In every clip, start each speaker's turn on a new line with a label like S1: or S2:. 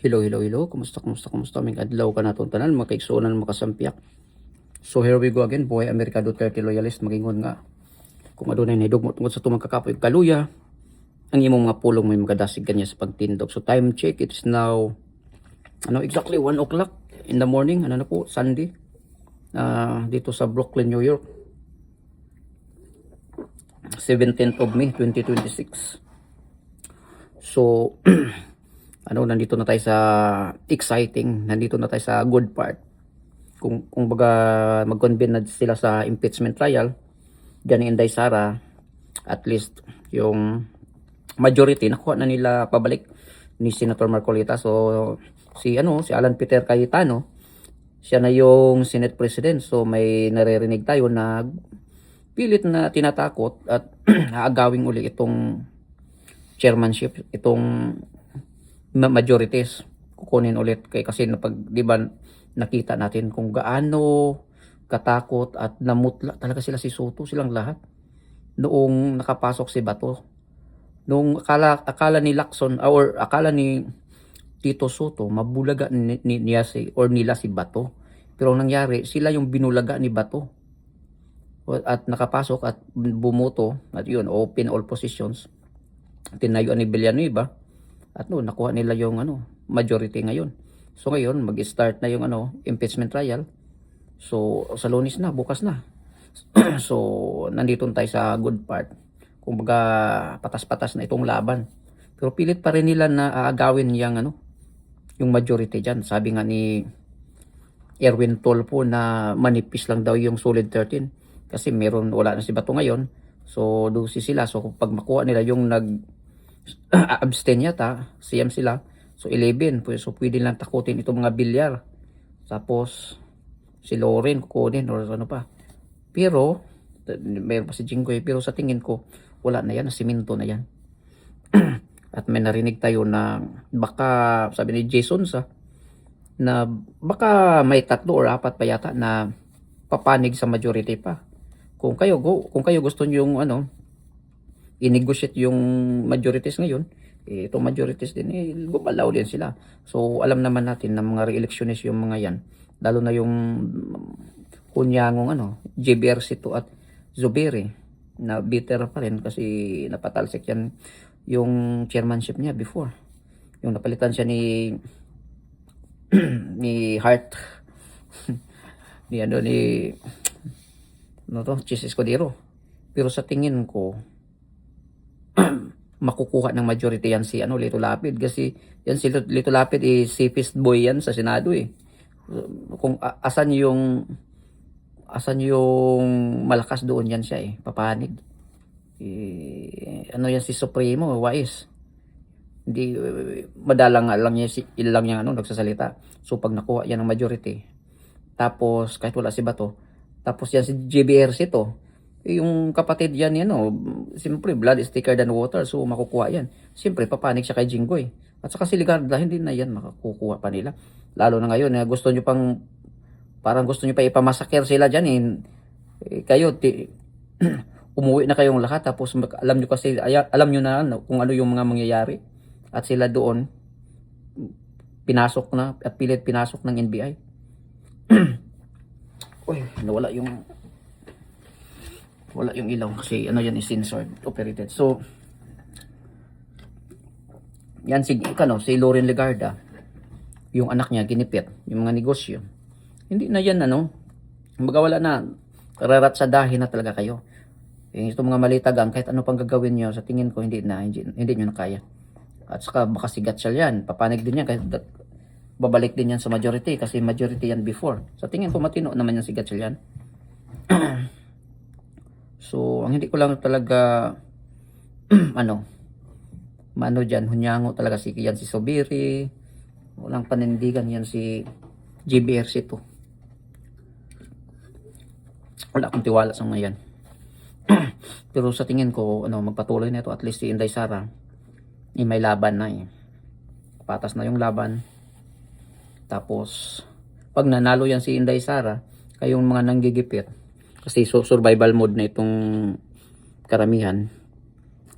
S1: Hello. Kumusta? May adlaw ka na itong tanan, makaigsunan, makasampiak. So here we go again, buhay Amerika Duterte loyalist, magingon nga. Kung adunay nahidugmo tungod sa tumang kakapoy kaluya, ang imong mga pulong may magadasig kanya sa pagtindog. So time check, it is now, exactly 1 o'clock in the morning, na po, Sunday. Dito sa Brooklyn, New York. 17th of May, 2026. So, nandito na tayo sa exciting, nandito na tayo sa good part. Kung baga mag-convene na sila sa impeachment trial, dyan ni Inday Sara, at least yung majority nakuha na nila pabalik ni Senator Marcolita. So si Alan Peter Cayetano, siya na yung Senate President. So may naririnig tayo na pilit na tinatakot at aagawing uli itong chairmanship, itong majorities kukunin ulit kasi di ba nakita natin kung gaano katakot at namutla talaga sila si Soto, silang lahat noong nakapasok si Bato. Nung akala ni Lacson or akala ni Tito Soto mabulaga nila si Bato, pero ang nangyari sila yung binulaga ni Bato at nakapasok at bumoto at yun, open all positions, tinayuan ni Villanueva at nakuha nila yung majority ngayon. So ngayon mag-start na yung impeachment trial. So sa Lunes na, bukas na. So nandito tayo sa good part. Kumbaga patas-patas na itong laban. Pero pilit pa rin nila na aagawin yung majority diyan. Sabi nga ni Erwin Tolpo na manipis lang daw yung solid 13 kasi wala na si Bato ngayon. So 12 sila. So pag makuha nila yung abstain yata, CM sila. So 11, so pwede lang takutin itong mga Bilyar. Tapos si Loren kukunin or ano pa. Pero mayroon pa si Jinggoy, pero sa tingin ko wala na yan, siminto na yan. At may narinig tayo na baka, sabi ni Jason na baka may 3 or 4 pa yata na papanig sa majority pa. Kung kayo gusto niyo yung i-negotiate yung majorities ngayon, itong majorities din, gumalaw din sila. So alam naman natin na mga re-electionist yung mga yan, lalo na yung kunyangong JBRC to at Zubiri, na bitter pa rin kasi napatalsik yan yung chairmanship niya before. Yung napalitan siya ni ni Hart ni Chis Escudero. Pero sa tingin ko makukuha ng majority yan si Lito Lapid, kasi yan si Lito Lapid safest boy yan sa Senado Kung asan yung malakas doon yan siya papanig. Yan si Supremo, wais. Hindi madalang lang niya ilang yang nagsasalita. So pag nakuha yan ng majority, tapos kahit wala si Bato, tapos yan si JBRC to, yung kapatid yan siyempre blood is thicker than water, so makukuha yan. Siyempre papanig siya kay Jinggoy. At saka si Ligarda, hindi na yan makakukuha pa nila. Lalo na ngayon, gusto nyo pa ipamasakir sila dyan kayo, umuwi na kayong lahat, tapos alam nyo na kung ano yung mga mangyayari. At sila doon, pinasok na, at pilit pinasok ng NBI. Uy, nawala yung ilaw kasi yan is censored, operated. So yan si Loren Legarda, yung anak niya ginipit yung mga negosyo. Hindi na yan kumbaga wala na, kararatsaddahin na talaga kayo. Itong mga malitagang kahit ano pang gagawin nyo, sa tingin ko hindi nyo na kaya. At saka baka si Gatchal yan, papanig din yan, kahit babalik din yan sa majority kasi majority yan before. Sa tingin ko matino naman yan si Gatchal yan. So, ang hindi ko lang talaga mano dyan, hunyango talaga yan si Sobiri, walang panindigan yan si JBRC to. Wala akong tiwala sa mga yan. Pero sa tingin ko, magpatuloy na ito, at least si Inday Sara, may laban na patas na yung laban. Tapos, pag nanalo yan si Inday Sara, kayong mga nanggigipit, kasi survival mode na itong karamihan.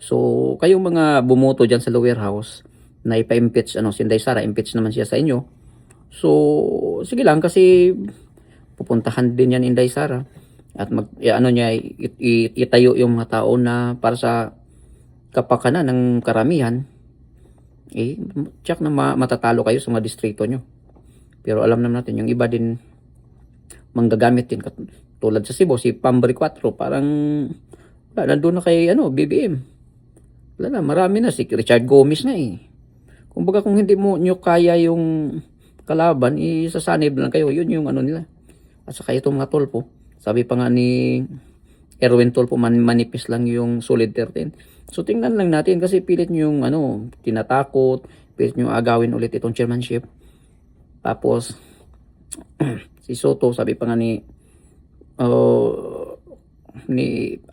S1: So, kayong mga bumoto dyan sa lower house na ipa-impeach, si Inday Sara, impeach naman siya sa inyo. So, sige lang, kasi pupuntahan din yan Inday Sara. At itayo yung mga tao na para sa kapakanan ng karamihan. Check na matatalo kayo sa mga distrito nyo. Pero alam naman natin, yung iba din manggagamit din. Tulad sa Cebu, si Pambri 4, parang nandun na kay BBM. Wala na, marami na. Si Richard Gomez na Kumbaga kung hindi mo nyo kaya yung kalaban, isasanib lang kayo. Yun yung nila. At saka itong mga Tulfo. Sabi pa nga ni Erwin Tulfo, manipis lang yung solid 13. So tingnan lang natin kasi pilit nyo yung tinatakot, pilit nyo agawin ulit itong chairmanship. Tapos si Soto, sabi pa nga ni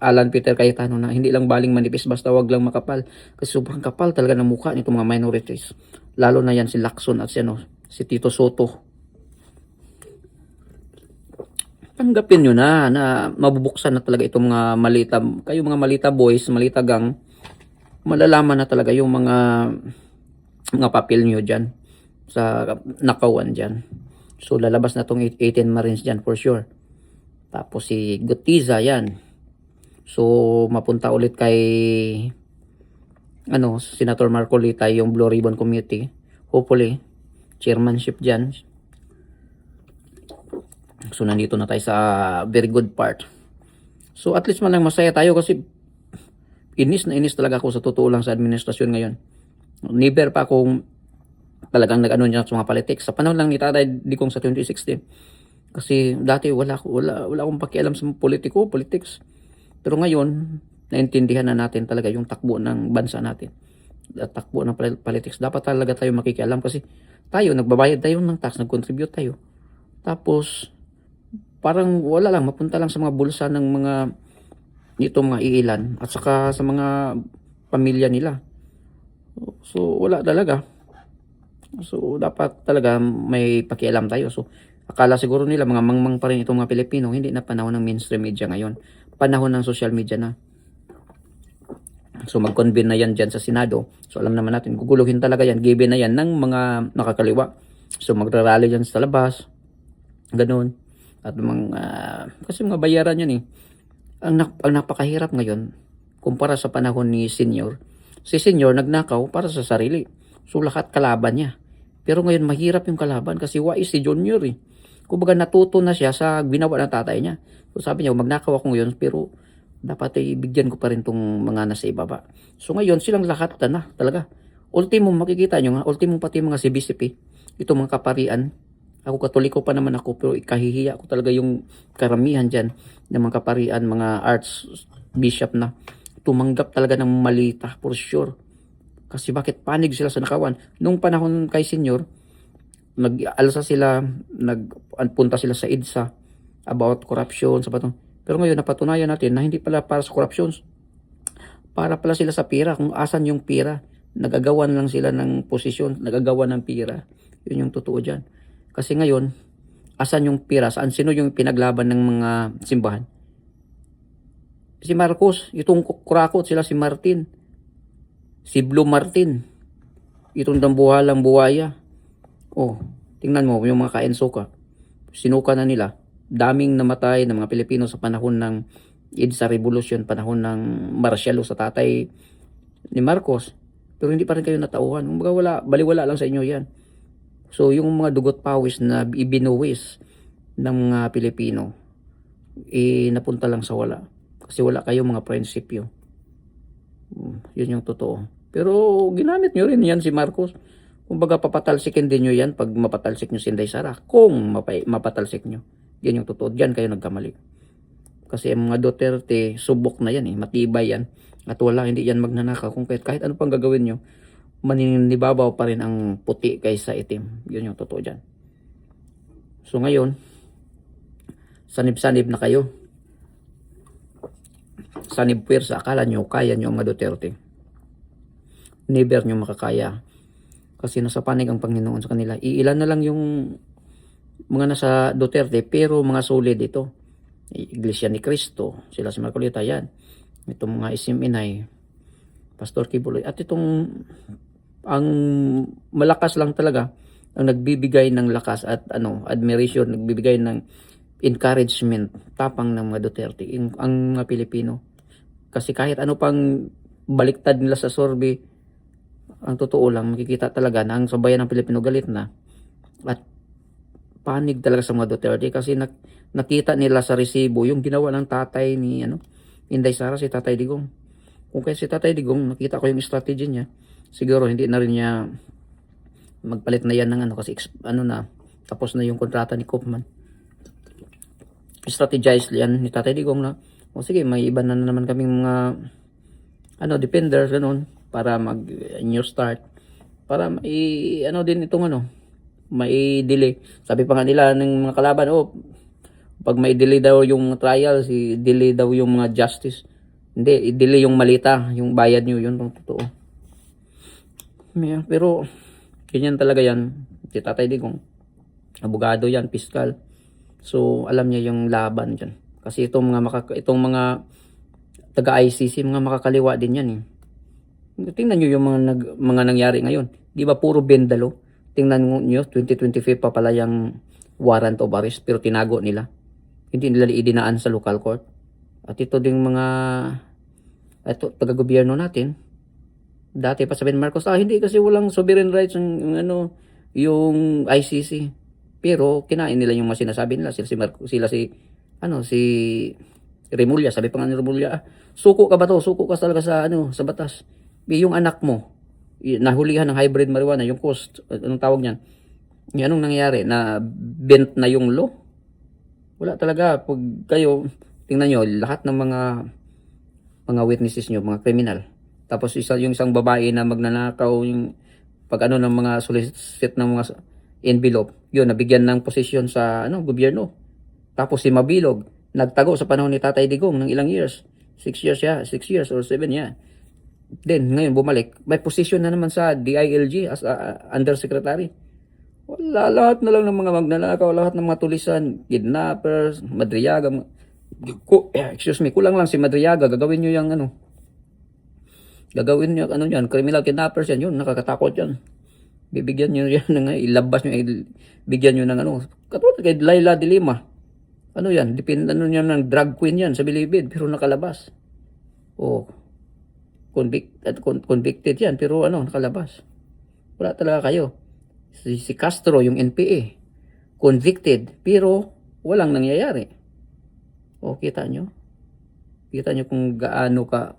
S1: Alan Peter Cayetano na hindi lang baling manipis basta wag lang makapal. Kasi sobrang kapal talaga ng mukha nitong mga minorities. Lalo na yan si Lacson at si Tito Soto. Tanggapin nyo na mabubuksan na talaga itong mga malita, kayo mga malita boys, malita gang, malalaman na talaga yung mga papel nyo dyan sa nakawan dyan. So lalabas na tong 18 Marines dyan for sure. Tapos si Gutiza yan. So mapunta ulit kay Senator Marcolita yung Blue Ribbon Committee. Hopefully chairmanship dyan. So nandito na tayo sa very good part. So at least man lang masaya tayo kasi inis na inis talaga ako sa totoo lang sa administrasyon ngayon. Never pa akong talagang nag-ano niya sa mga politics. Sa panahon lang ni Tatay Digong sa 2016. Kasi dati wala akong pakialam sa politics. Pero ngayon, naintindihan na natin talaga yung takbo ng bansa natin. At takbo ng politics. Dapat talaga tayo makikialam kasi tayo, nagbabayad tayo ng tax, nag-contribute tayo. Tapos, parang wala lang, mapunta lang sa mga bulsa ng mga iilan at saka sa mga pamilya nila. So, wala talaga. So, dapat talaga may pakialam tayo. So, akala siguro nila mga mangmang pa rin itong mga Pilipino. Hindi na panahon ng mainstream media ngayon. Panahon ng social media na. So, mag-convene na yan dyan sa Senado. So, alam naman natin, guguluhin talaga yan. Given na yan ng mga nakakaliwa. So, magrarally yan sa labas. Ganun. At kasi mga bayaran yan Ang napakahirap ngayon, kumpara sa panahon ni Senior. Si Senior nagnakaw para sa sarili. So, lahat kalaban niya. Pero ngayon, mahirap yung kalaban kasi wais si Junior Kumbaga natuto na siya sa ginawa ng tatay niya. So sabi niya, magnakaw ako ngayon pero dapat ibigyan ko pa rin tong mga nasa ibaba. So ngayon, silang lahat na talaga. Ultimo, makikita nyo nga, ultimo pati mga CBCP, itong mga kaparian. Ako katoliko pa naman ako pero ikahihiya ko talaga yung karamihan dyan ng mga kaparian, mga archbishop na tumanggap talaga ng malita for sure. Kasi bakit panig sila sa nakawan? Nung panahon kay Senior, nag-alsa sila, nagpunta sila sa EDSA about corruption sa batong. Pero ngayon napatunayan natin na hindi pala para sa corruptions. Para pala sila sa pira, kung asan yung pira. Nagagawan lang sila ng posisyon, nagagawan ng pira. Yun yung totoo dyan. Kasi ngayon, asan yung pira? Sino yung pinaglaban ng mga simbahan? Si Marcos, itong kurakot sila si Martin. Si Blue Martin. Itong dambuhalang buwaya. Tingnan mo yung mga kaensuka. Sinuka na nila. Daming namatay ng mga Pilipino sa panahon ng EDSA Revolution, panahon ng Marcialo sa tatay ni Marcos. Pero hindi pa rin kayo natauhan. Baliwala lang sa inyo yan. So yung mga dugot pawis na ibinuwis ng mga Pilipino, napunta lang sa wala. Kasi wala kayong mga prinsipyo. Yun yung totoo. Pero ginamit nyo rin yan si Marcos. Kumbaga papatalsikin din nyo yan pag mapatalsik nyo si Inday Sara. Kung mapatalsik nyo. Yan yung totoo. Diyan kayo nagkamali. Kasi ang mga Duterte, subok na yan matibay yan. At hindi yan magnanakaw. Kung kahit ano pang gagawin nyo, maninibabaw pa rin ang puti kaysa itim. Yun yung totoo dyan. So ngayon, sanib-sanib na kayo. Sanib pwersa, akala nyo, kaya nyo ang mga Duterte. Never nyo makakaya. Kasi nasa panig ang Panginoon sa kanila. Iilan na lang yung mga nasa Duterte, pero mga solid ito. Iglesia ni Cristo, sila si Marcolita, yan. Itong mga Isim Inay, Pastor Kibuloy, at itong Ang malakas lang talaga ang nagbibigay ng lakas at admiration, nagbibigay ng encouragement, tapang ng mga Duterte, ang mga Pilipino. Kasi kahit ano pang baliktad nila sa survey, ang totoo lang, makikita talaga na ang sambayan ng Pilipino galit na at panig talaga sa mga Duterte kasi nakita nila sa resibo yung ginawa ng tatay ni Inday Sara, si Tatay Digong. Kung kaya si Tatay Digong, nakita ko yung strategy niya, siguro hindi na rin niya magpalit na yan ng kasi na tapos na yung kontrata ni Koopman. Strategize yan ni Tatay Digong na sige, may iba na naman kaming mga defenders ganun para mag new start para din itong may delay. Sabi pa nga nila ng mga kalaban, pag may delay daw yung trial, delay daw yung mga justice. Hindi, i-delay yung malita, yung bayad nyo, yun ang totoo. Yeah, pero ganyan talaga yan. Si Tatay Digong, abogado yan, piskal. So alam niya yung laban dyan. Kasi itong mga taga-ICC, mga makakaliwa din yan eh. Tingnan nyo yung mga nangyari ngayon. Di ba puro bendalo? Tingnan nyo, 2025 pa pala yung warrant of arrest pero tinago nila. Hindi nila idinaan sa local court. At ito ding mga taga-gobyerno natin. Dati pa sabihin Marcos, hindi kasi walang sovereign rights yung ICC. Pero kinain nila yung mga sinasabi nila. Si Remulla, sabi pa nga ni Remulla, suko ka ba to? Suko ka talaga sa batas. Yung anak mo, nahulihan ng hybrid marijuana, yung cost, anong tawag niyan? Anong nangyayari? Na bent na yung law? Wala talaga. Pag kayo, tingnan nyo, lahat ng mga witnesses nyo, mga criminal. Tapos yung isang babae na magnanakaw, yung pag ng mga solicit ng mga envelope, yun, nabigyan ng posisyon sa gobyerno. Tapos si Mabilog, nagtago sa panahon ni Tatay Digong ng ilang years. 6 years or 7 yeah. Then, ngayon bumalik, may position na naman sa DILG as undersecretary. Wala, lahat na lang ng mga magnanakaw, lahat ng mga tulisan, kidnappers, Madriaga. Kulang lang si Madriaga, gagawin nyo yung gagawin nyo yan, criminal kidnappers yan, yun, nakakatakot yan. Bibigyan nyo yan ilabas nyo, bigyan nyo ng katulad kay Laila de Lima. Yan, nyo ng drag queen yan sa Bilibid, pero nakalabas. Convicted yan, pero nakalabas. Wala talaga kayo. Si Castro, yung NPA, convicted, pero walang nangyayari. Kita nyo? Kita nyo kung gaano ka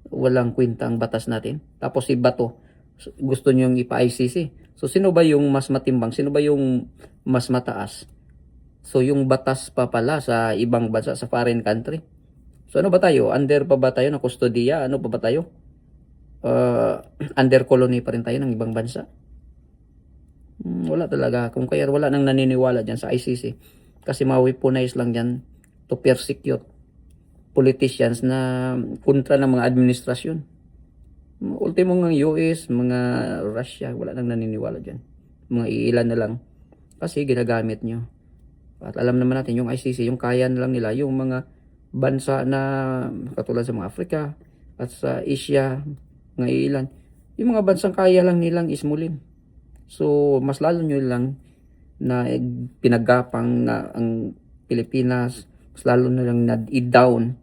S1: walang kwenta ang batas natin. Tapos si Bato, gusto nyo yung ipa-ICC. So, sino ba yung mas matimbang? Sino ba yung mas mataas? So, yung batas pa pala sa ibang bansa, sa foreign country. So, ano ba tayo? Under pa ba tayo ng kustodiya? Ano pa ba tayo? Under colony pa rin tayo ng ibang bansa? Wala talaga. Kung kaya wala nang naniniwala dyan sa ICC. Kasi ma-weaponize lang dyan to persecute politicians na kontra ng mga administrasyon. Ultimo ng US, mga Russia, wala nang naniniwala dyan. Mga iilan na lang. Kasi ginagamit nyo. At alam naman natin, yung ICC, yung kaya na lang nila, yung mga bansa na katulad sa mga Africa at sa Asia, mga ilan, yung mga bansang kaya lang nilang ismulin. So, mas lalo nyo lang na pinagapang na ang Pilipinas, mas lalo na lang na i-down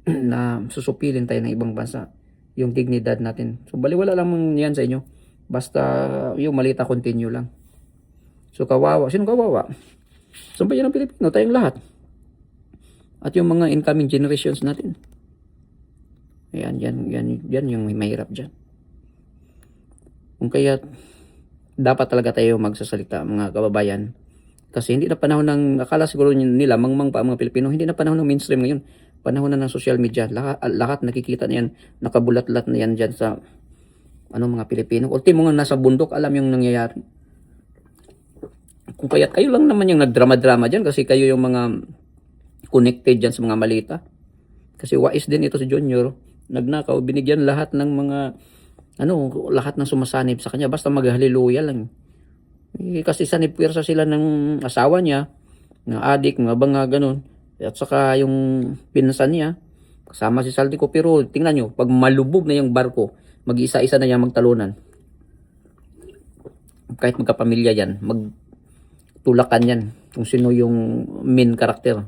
S1: na susupilin tayo ng ibang bansa yung dignidad natin. So, baliwala lang yan sa inyo. Basta yung malita continue lang. So, kawawa. Sino kawawa? Sambayan ng Pilipino, tayong lahat. At yung mga incoming generations natin. Yan yung mahirap dyan. Kung kaya, dapat talaga tayo magsasalita, mga kababayan. Kasi hindi na panahon ng, akala siguro nila, mangmang pa ang mga Pilipino, hindi na panahon ng mainstream ngayon. Panahon na ng social media. Lahat nakikita na yan, nakabulat-lat na yan dyan sa mga Pilipino. Ultimo nga nasa bundok, alam yung nangyayari. Kung kaya kayo lang naman yung nagdrama-drama dyan kasi kayo yung mga connected dyan sa mga malita. Kasi wais din ito si Junior. Nagnakaw, binigyan lahat ng mga lahat ng sumasanib sa kanya. Basta maghaliluya lang. Kasi sanib pwersa sila ng asawa niya, ng adik, mga banga, ganun. At saka yung pinsan niya, kasama si Saldico. Pero tingnan nyo, pag malubog na yung barko, mag-isa-isa na yan magtalunan. kahit magkapamilya yan, magtulakan yan kung sino yung main character.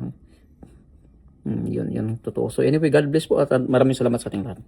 S1: Yun, totoo. So anyway, God bless po at maraming salamat sa ating lahat.